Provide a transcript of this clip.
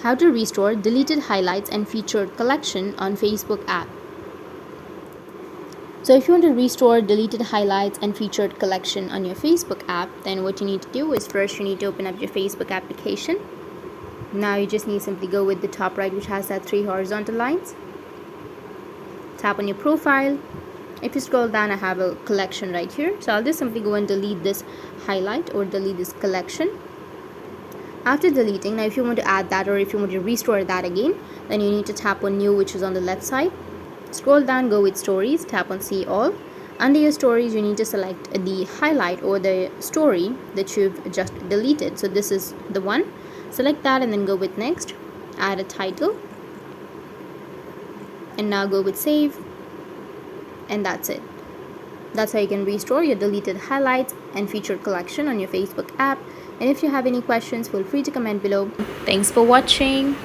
How to restore deleted highlights and featured collection on Facebook app. So if you want to restore deleted highlights and featured collection on your Facebook app, then what you need to do is first you need to open up your Facebook application. Now you just need to simply go with the top right, which has that 3 horizontal lines. Tap on your profile. If you scroll down, I have a collection right here. So I'll just simply go and delete this highlight or delete this collection. After deleting, now if you want to add that or if you want to restore that again, then you need to tap on new, which is on the left side. Scroll down, go with stories, tap on see all. Under your stories, you need to select the highlight or the story that you've just deleted. So this is the one. Select that and then go with next. Add a title. And now go with save. And that's it. That's how you can restore your deleted highlights and featured collection on your Facebook app. And if you have any questions, feel free to comment below. Thanks for watching.